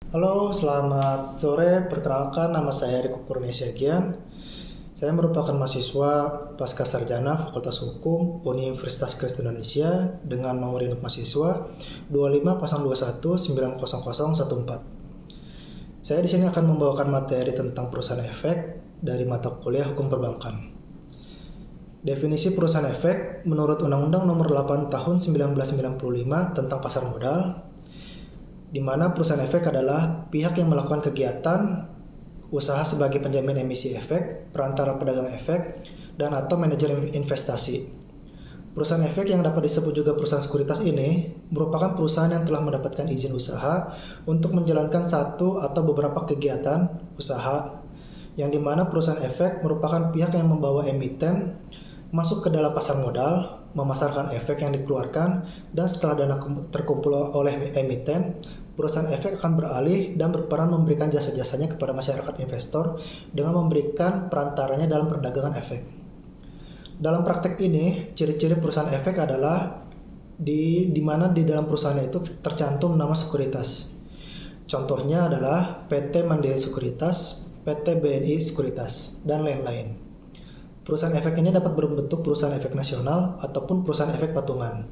Halo, selamat sore. Perkenalkan, nama saya Riko Kurniasia Gian. Saya merupakan mahasiswa pasca sarjana Fakultas Hukum Universitas Kristen Indonesia dengan nomor induk mahasiswa 25021900014. Saya di sini akan membawakan materi tentang perusahaan efek dari mata kuliah Hukum Perbankan. Definisi perusahaan efek menurut Undang-Undang Nomor 8 Tahun 1995 tentang pasar modal, di mana perusahaan efek adalah pihak yang melakukan kegiatan usaha sebagai penjamin emisi efek, perantara pedagang efek, dan atau manajer investasi. Perusahaan efek yang dapat disebut juga perusahaan sekuritas ini merupakan perusahaan yang telah mendapatkan izin usaha untuk menjalankan satu atau beberapa kegiatan usaha, yang dimana perusahaan efek merupakan pihak yang membawa emiten masuk ke dalam pasar modal, memasarkan efek yang dikeluarkan, dan setelah dana terkumpul oleh emiten, perusahaan efek akan beralih dan berperan memberikan jasa-jasanya kepada masyarakat investor dengan memberikan perantaranya dalam perdagangan efek. Dalam praktek ini, ciri-ciri perusahaan efek adalah di mana di dalam perusahaan itu tercantum nama sekuritas. Contohnya adalah PT Mandiri Sekuritas, PT BNI Sekuritas, dan lain-lain. Perusahaan efek ini dapat berbentuk perusahaan efek nasional ataupun perusahaan efek patungan.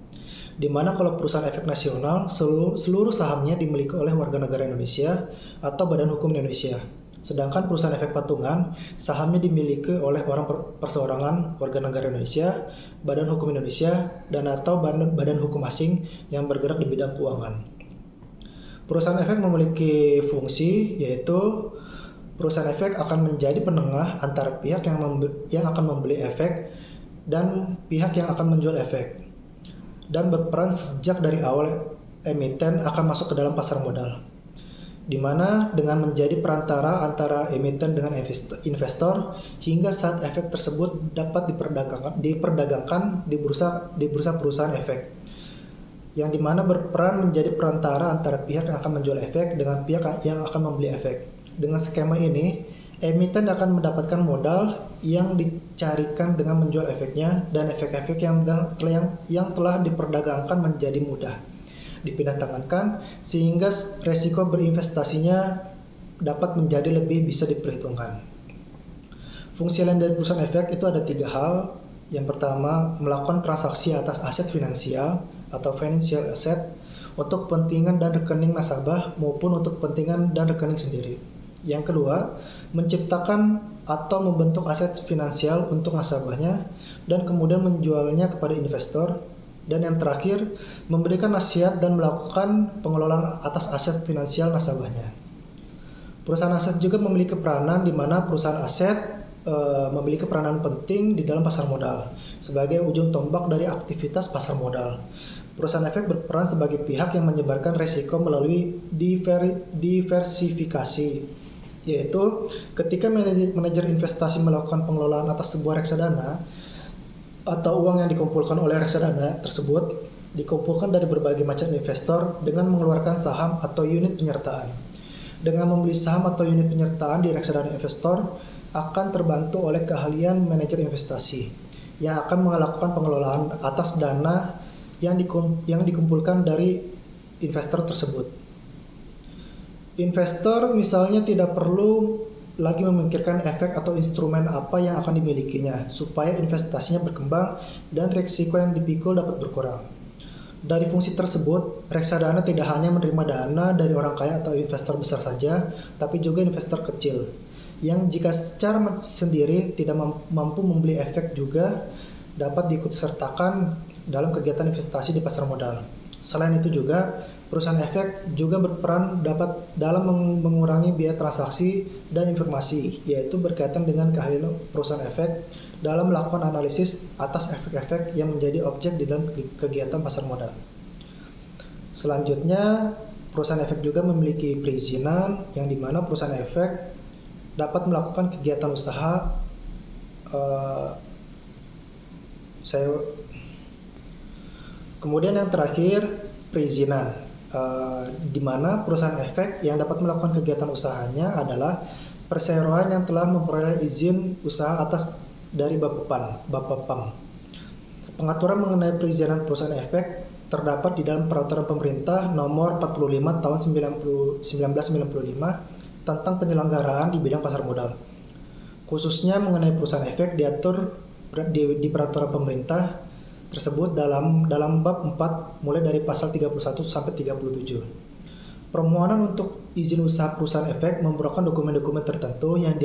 Di mana kalau perusahaan efek nasional, seluruh sahamnya dimiliki oleh warga negara Indonesia atau badan hukum Indonesia. Sedangkan perusahaan efek patungan, sahamnya dimiliki oleh orang perseorangan warga negara Indonesia, badan hukum Indonesia, dan atau badan hukum asing yang bergerak di bidang keuangan. Perusahaan efek memiliki fungsi yaitu perusahaan efek akan menjadi penengah antara pihak yang akan membeli efek dan pihak yang akan menjual efek, dan berperan sejak dari awal emiten akan masuk ke dalam pasar modal, di mana dengan menjadi perantara antara emiten dengan investor hingga saat efek tersebut dapat diperdagangkan di bursa perusahaan efek, yang dimana berperan menjadi perantara antara pihak yang akan menjual efek dengan pihak yang akan membeli efek. Dengan skema ini, emiten akan mendapatkan modal yang dicarikan dengan menjual efeknya, dan efek-efek yang telah diperdagangkan menjadi mudah dipindah tangankan, sehingga resiko berinvestasinya dapat menjadi lebih bisa diperhitungkan. Fungsi lain dari perusahaan efek itu ada 3 hal. Yang pertama, melakukan transaksi atas aset finansial atau financial asset untuk kepentingan dan rekening nasabah maupun untuk kepentingan dan rekening sendiri. Yang kedua, menciptakan atau membentuk aset finansial untuk nasabahnya dan kemudian menjualnya kepada investor. Dan yang terakhir, memberikan nasihat dan melakukan pengelolaan atas aset finansial nasabahnya. Perusahaan aset juga memiliki peranan di mana perusahaan aset memiliki peranan penting di dalam pasar modal sebagai ujung tombak dari aktivitas pasar modal. Perusahaan efek berperan sebagai pihak yang menyebarkan risiko melalui diversifikasi, yaitu ketika manajer investasi melakukan pengelolaan atas sebuah reksadana atau uang yang dikumpulkan oleh reksadana tersebut dikumpulkan dari berbagai macam investor dengan mengeluarkan saham atau unit penyertaan. Dengan membeli saham atau unit penyertaan di reksadana investor akan terbantu oleh keahlian manajer investasi yang akan melakukan pengelolaan atas dana yang dikumpulkan dari investor tersebut. Investor misalnya tidak perlu lagi memikirkan efek atau instrumen apa yang akan dimilikinya supaya investasinya berkembang dan risiko yang dipikul dapat berkurang. Dari fungsi tersebut, reksadana tidak hanya menerima dana dari orang kaya atau investor besar saja, tapi juga investor kecil yang jika secara sendiri tidak mampu membeli efek juga dapat diikutsertakan dalam kegiatan investasi di pasar modal. Selain itu juga, perusahaan efek juga berperan dalam mengurangi biaya transaksi dan informasi, yaitu berkaitan dengan keahlian perusahaan efek dalam melakukan analisis atas efek-efek yang menjadi objek di dalam kegiatan pasar modal. Selanjutnya, perusahaan efek juga memiliki perizinan yang dimana perusahaan efek dapat melakukan kegiatan usaha Kemudian yang terakhir, perizinan, di mana perusahaan efek yang dapat melakukan kegiatan usahanya adalah perseroan yang telah memperoleh izin usaha atas dari Bapepam. Pengaturan mengenai perizinan perusahaan efek terdapat di dalam Peraturan Pemerintah Nomor 45 Tahun 1995 tentang penyelenggaraan di bidang pasar modal. Khususnya mengenai perusahaan efek diatur di Peraturan Pemerintah tersebut dalam bab 4 mulai dari pasal 31 sampai 37. Permohonan untuk izin usaha perusahaan efek memerlukan dokumen-dokumen tertentu yang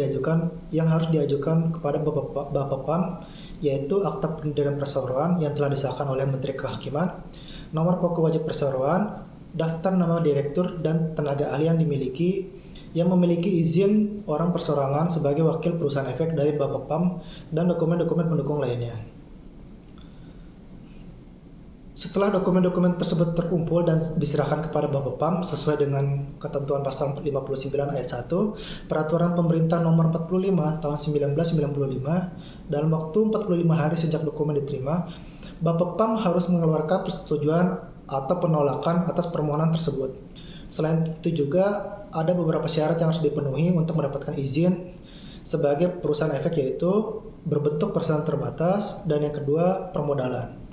harus diajukan kepada Bapepam, yaitu Akta Pendirian Perseroan yang telah disahkan oleh Menteri Kehakiman, nomor pokok wajib perseroan, daftar nama direktur dan tenaga ahli yang memiliki izin orang perseorangan sebagai wakil perusahaan efek dari Bapepam, dan dokumen-dokumen pendukung lainnya. Setelah dokumen-dokumen tersebut terkumpul dan diserahkan kepada Bapepam sesuai dengan ketentuan pasal 59 ayat 1 Peraturan Pemerintah Nomor 45 Tahun 1995, dalam waktu 45 hari sejak dokumen diterima, Bapepam harus mengeluarkan persetujuan atau penolakan atas permohonan tersebut. Selain itu juga ada beberapa syarat yang harus dipenuhi untuk mendapatkan izin sebagai perusahaan efek, yaitu berbentuk perusahaan terbatas, dan yang kedua permodalan.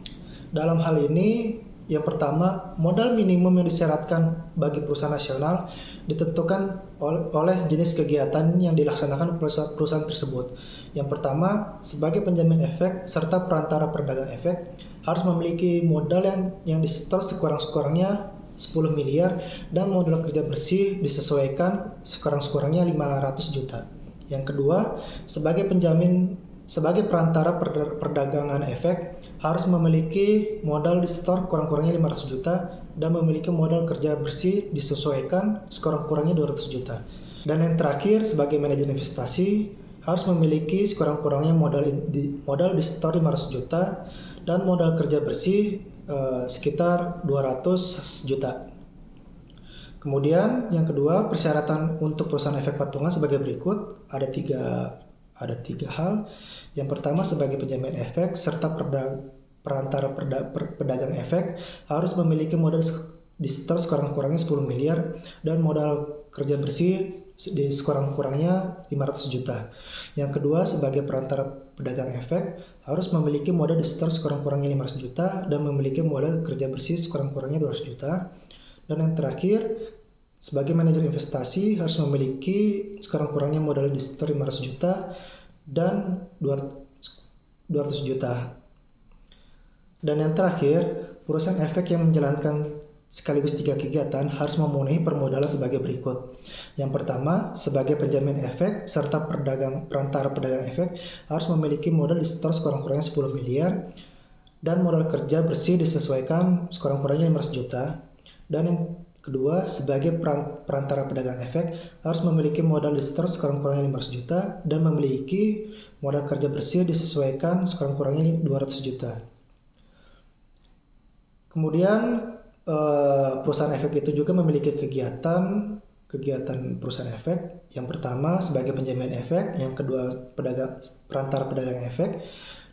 Dalam hal ini, yang pertama, modal minimum yang disyaratkan bagi perusahaan nasional ditentukan oleh jenis kegiatan yang dilaksanakan perusahaan tersebut. Yang pertama, sebagai penjamin efek serta perantara perdagang efek harus memiliki modal yang disetor sekurang-kurangnya 10 miliar dan modal kerja bersih disesuaikan sekurang-kurangnya 500 juta. Yang kedua, sebagai perantara perdagangan efek harus memiliki modal disetor kurang-kurangnya 500 juta dan memiliki modal kerja bersih disesuaikan sekurang-kurangnya 200 juta. Dan yang terakhir, sebagai manajer investasi harus memiliki sekurang-kurangnya modal disetor 500 juta dan modal kerja bersih sekitar 200 juta. Kemudian yang kedua, persyaratan untuk perusahaan efek patungan sebagai berikut. Ada tiga hal. Yang pertama, sebagai penjamin efek serta perantara pedagang efek harus memiliki modal disetor sekurang-kurangnya 10 miliar dan modal kerja bersih di sekurang-kurangnya 500 juta. Yang kedua, sebagai perantara pedagang efek harus memiliki modal disetor sekurang-kurangnya 500 juta dan memiliki modal kerja bersih sekurang-kurangnya 200 juta. Dan yang terakhir, sebagai manajer investasi harus memiliki sekurang-kurangnya modal disetor 500 juta dan 200 juta. Dan yang terakhir, perusahaan efek yang menjalankan sekaligus 3 kegiatan harus memenuhi permodalan sebagai berikut. Yang pertama, sebagai penjamin efek serta perantara pedagang efek harus memiliki modal disetor sekurang-kurangnya 10 miliar dan modal kerja bersih disesuaikan sekurang-kurangnya 500 juta. Dan yang kedua, sebagai perantara pedagang efek harus memiliki modal disetor sekurang-kurangnya 500 juta dan memiliki modal kerja bersih disesuaikan sekurang-kurangnya 200 juta. Kemudian perusahaan efek itu juga memiliki kegiatan perusahaan efek. Yang pertama, sebagai penjamin efek, yang kedua perantara pedagang efek,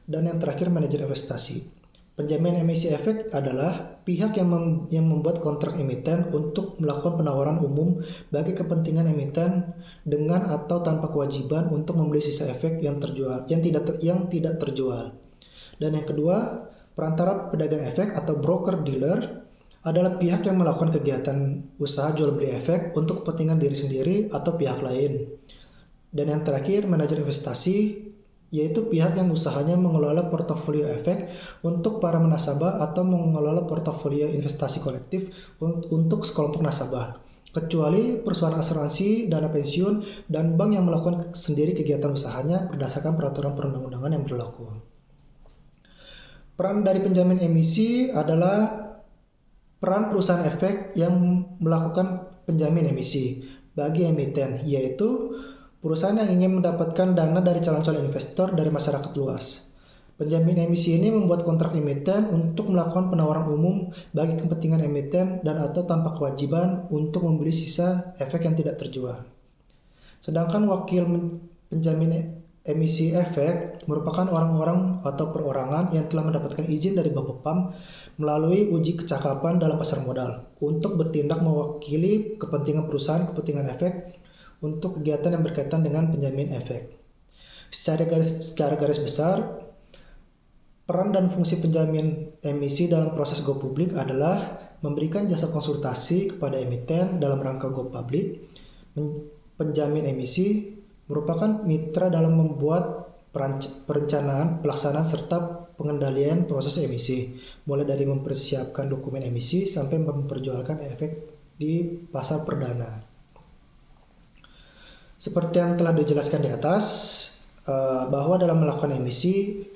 dan yang terakhir manajer investasi. Penjamin emisi efek adalah pihak yang membuat kontrak emiten untuk melakukan penawaran umum bagi kepentingan emiten dengan atau tanpa kewajiban untuk membeli sisa efek yang tidak terjual. Dan yang kedua, perantara pedagang efek atau broker dealer adalah pihak yang melakukan kegiatan usaha jual beli efek untuk kepentingan diri sendiri atau pihak lain. Dan yang terakhir, manajer investasi, yaitu pihak yang usahanya mengelola portofolio efek untuk para nasabah atau mengelola portofolio investasi kolektif untuk sekelompok nasabah, kecuali perusahaan asuransi, dana pensiun, dan bank yang melakukan sendiri kegiatan usahanya berdasarkan peraturan perundang-undangan yang berlaku. Peran dari penjamin emisi adalah peran perusahaan efek yang melakukan penjamin emisi bagi emiten, yaitu perusahaan yang ingin mendapatkan dana dari calon-calon investor dari masyarakat luas. Penjamin emisi ini membuat kontrak emiten untuk melakukan penawaran umum bagi kepentingan emiten dan atau tanpa kewajiban untuk membeli sisa efek yang tidak terjual. Sedangkan wakil penjamin emisi efek merupakan orang-orang atau perorangan yang telah mendapatkan izin dari Bapepam melalui uji kecakapan dalam pasar modal untuk bertindak mewakili kepentingan perusahaan kepentingan efek untuk kegiatan yang berkaitan dengan penjamin efek. Secara garis besar, Peran dan fungsi penjamin emisi dalam proses go public adalah memberikan jasa konsultasi kepada emiten dalam rangka go public. Penjamin emisi merupakan mitra dalam membuat perencanaan, pelaksanaan, serta pengendalian proses emisi, mulai dari mempersiapkan dokumen emisi sampai memperjualkan efek di pasar perdana. Seperti yang telah dijelaskan di atas, bahwa dalam melakukan emisi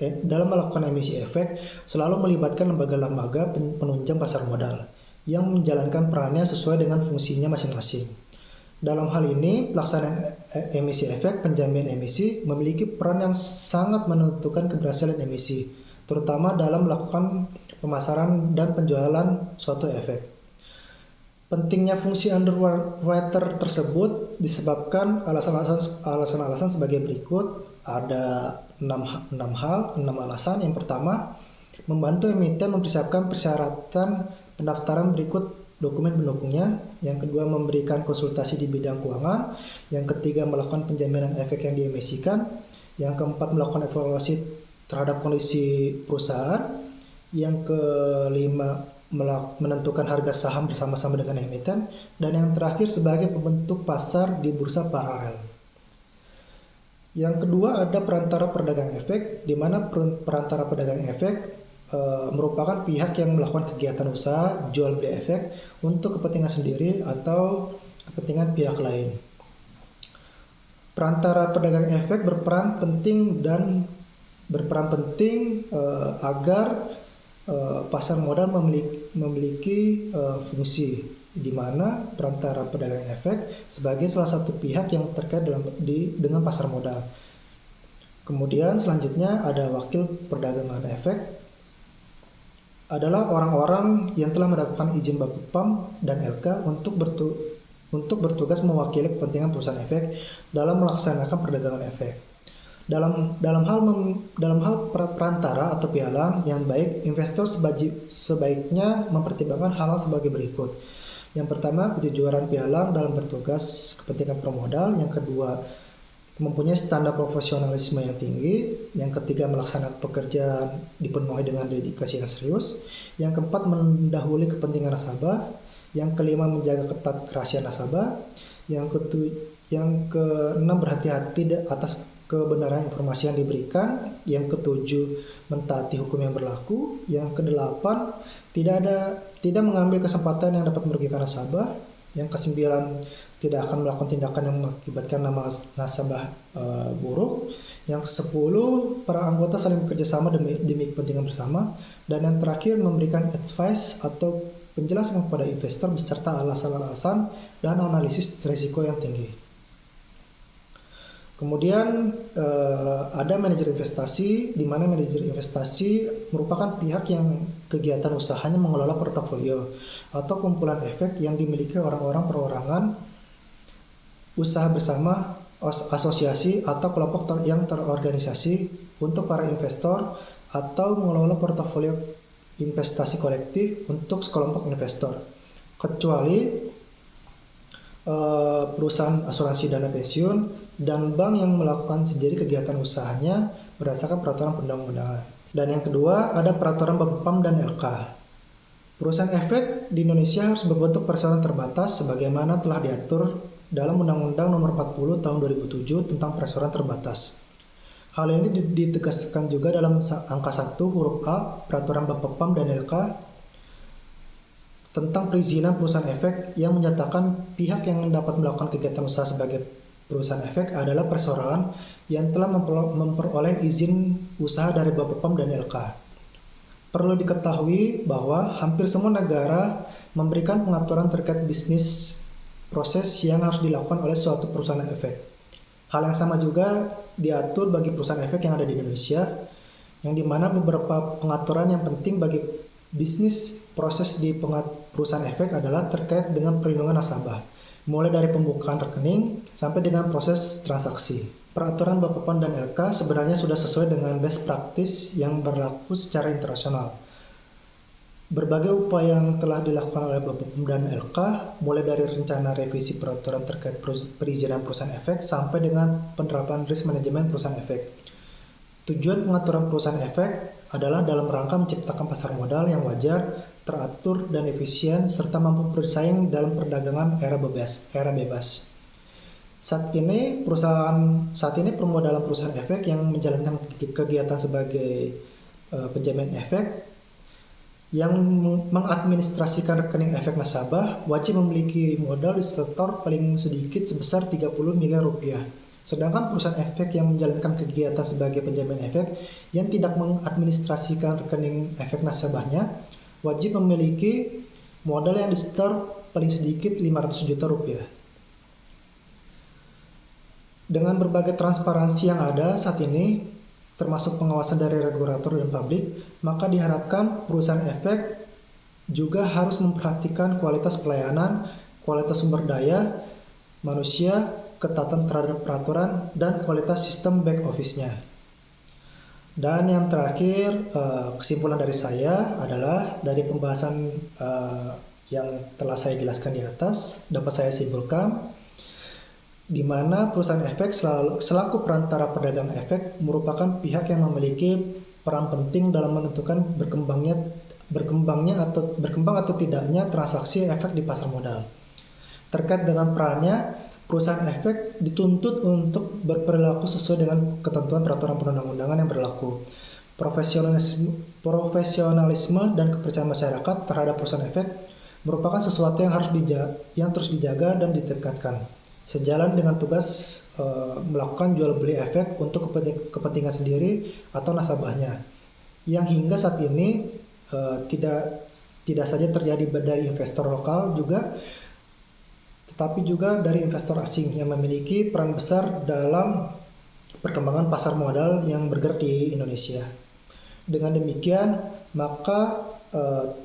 efek selalu melibatkan lembaga-lembaga penunjang pasar modal yang menjalankan perannya sesuai dengan fungsinya masing-masing. Dalam hal ini, pelaksanaan emisi efek penjamin emisi memiliki peran yang sangat menentukan keberhasilan emisi, terutama dalam melakukan pemasaran dan penjualan suatu efek. Pentingnya fungsi underwriter tersebut disebabkan alasan-alasan sebagai berikut. Ada 6 alasan. Yang pertama, membantu emiten mempersiapkan persyaratan pendaftaran berikut dokumen pendukungnya. Yang kedua, memberikan konsultasi di bidang keuangan. Yang ketiga, melakukan penjaminan efek yang diemisikan. Yang keempat, melakukan evaluasi terhadap kondisi perusahaan. Yang kelima, menentukan harga saham bersama-sama dengan emiten. Dan yang terakhir, sebagai pembentuk pasar di bursa paralel. Yang kedua, ada perantara pedagang efek, di mana perantara pedagang efek merupakan pihak yang melakukan kegiatan usaha jual beli efek untuk kepentingan sendiri atau kepentingan pihak lain. Perantara pedagang efek berperan penting agar pasar modal memiliki fungsi, di mana perantara pedagang efek sebagai salah satu pihak yang terkait dengan pasar modal. Kemudian selanjutnya ada wakil perdagangan efek, adalah orang-orang yang telah mendapatkan izin Bapepam dan LK untuk bertugas mewakili kepentingan perusahaan efek dalam melaksanakan perdagangan efek. Dalam hal perantara atau pialang yang baik, investor sebaiknya mempertimbangkan hal-hal sebagai berikut. Yang pertama, kejujuran pialang dalam bertugas kepentingan pemodal. Yang kedua, mempunyai standar profesionalisme yang tinggi. Yang ketiga, melaksanakan pekerjaan dipenuhi dengan dedikasi yang serius. Yang keempat, mendahului kepentingan nasabah. Yang kelima, menjaga ketat kerahasiaan nasabah. Yang keenam, berhati-hati atas kebenaran informasi yang diberikan. Yang ketujuh, mentaati hukum yang berlaku. Yang kedelapan, tidak mengambil kesempatan yang dapat merugikan nasabah. Yang kesembilan, tidak akan melakukan tindakan yang mengakibatkan nama nasabah buruk. Yang kesepuluh, para anggota saling bekerja sama demi kepentingan bersama. Dan yang terakhir, memberikan advice atau penjelasan kepada investor beserta alasan-alasan dan analisis risiko yang tinggi. Kemudian ada manajer investasi, di mana manajer investasi merupakan pihak yang kegiatan usahanya mengelola portofolio atau kumpulan efek yang dimiliki orang-orang perorangan, usaha bersama, asosiasi atau kelompok yang terorganisasi untuk para investor, atau mengelola portofolio investasi kolektif untuk sekelompok investor, kecuali perusahaan asuransi dana pensiun dan bank yang melakukan sendiri kegiatan usahanya berdasarkan peraturan perundang-undangan. Dan yang kedua, ada peraturan Bapepam dan LK. Perusahaan efek di Indonesia harus berbentuk perseroan terbatas sebagaimana telah diatur dalam Undang-Undang Nomor 40 Tahun 2007 tentang perseroan terbatas. Hal ini ditegaskan juga dalam angka 1 huruf A peraturan Bapepam dan LK tentang perizinan perusahaan efek, yang menyatakan pihak yang dapat melakukan kegiatan usaha sebagai perusahaan efek adalah perseroan yang telah memperoleh izin usaha dari Bapepam dan LK. Perlu diketahui bahwa hampir semua negara memberikan pengaturan terkait bisnis proses yang harus dilakukan oleh suatu perusahaan efek. Hal yang sama juga diatur bagi perusahaan efek yang ada di Indonesia, yang dimana beberapa pengaturan yang penting bagi bisnis proses di perusahaan efek adalah terkait dengan perlindungan nasabah, mulai dari pembukaan rekening sampai dengan proses transaksi. Peraturan Bapepam dan LK sebenarnya sudah sesuai dengan best practice yang berlaku secara internasional. Berbagai upaya yang telah dilakukan oleh Bapepam dan LK, mulai dari rencana revisi peraturan terkait perizinan perusahaan efek sampai dengan penerapan risk manajemen perusahaan efek. Tujuan pengaturan perusahaan efek adalah dalam rangka menciptakan pasar modal yang wajar, teratur, dan efisien, serta mampu bersaing dalam perdagangan era bebas. Saat ini permodalan perusahaan efek yang menjalankan kegiatan sebagai penjamin efek yang mengadministrasikan rekening efek nasabah wajib memiliki modal di setor paling sedikit sebesar 30 miliar rupiah. Sedangkan perusahaan efek yang menjalankan kegiatan sebagai penjamin efek yang tidak mengadministrasikan rekening efek nasabahnya wajib memiliki modal yang disetor paling sedikit 500 juta rupiah. Dengan berbagai transparansi yang ada saat ini, termasuk pengawasan dari regulator dan publik, maka diharapkan perusahaan efek juga harus memperhatikan kualitas pelayanan, kualitas sumber daya manusia, ketatan terhadap peraturan, dan kualitas sistem back office-nya. Dan yang terakhir, kesimpulan dari saya adalah dari pembahasan yang telah saya jelaskan di atas, dapat saya simpulkan di mana perusahaan efek selaku perantara pedagang efek merupakan pihak yang memiliki peran penting dalam menentukan berkembang atau tidaknya transaksi efek di pasar modal. Terkait dengan perannya, perusahaan efek dituntut untuk berperilaku sesuai dengan ketentuan peraturan perundang-undangan yang berlaku. Profesionalisme dan kepercayaan masyarakat terhadap perusahaan efek merupakan sesuatu yang terus dijaga dan ditingkatkan. Sejalan dengan tugas melakukan jual beli efek untuk kepentingan sendiri atau nasabahnya, yang hingga saat ini tidak saja terjadi dari investor lokal juga, tetapi juga dari investor asing yang memiliki peran besar dalam perkembangan pasar modal yang bergerak di Indonesia. Dengan demikian, maka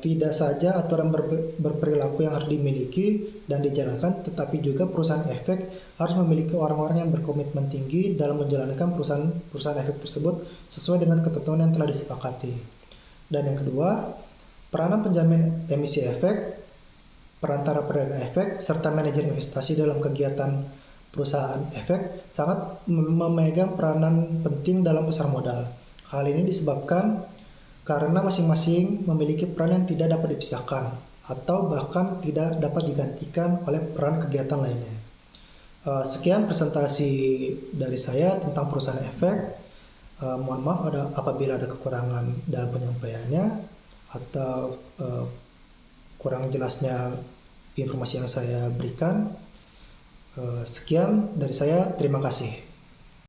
tidak saja aturan berperilaku yang harus dimiliki dan dijalankan, tetapi juga perusahaan efek harus memiliki orang-orang yang berkomitmen tinggi dalam menjalankan perusahaan efek tersebut sesuai dengan ketentuan yang telah disepakati. Dan yang kedua, peranan penjamin emisi efek, perantara pedagang efek, serta manajer investasi dalam kegiatan perusahaan efek sangat memegang peranan penting dalam pasar modal. Hal ini disebabkan karena masing-masing memiliki peran yang tidak dapat dipisahkan atau bahkan tidak dapat digantikan oleh peran kegiatan lainnya. Sekian presentasi dari saya tentang perusahaan efek. Mohon maaf apabila ada kekurangan dalam penyampaiannya atau kurang jelasnya informasi yang saya berikan. Sekian dari saya, terima kasih.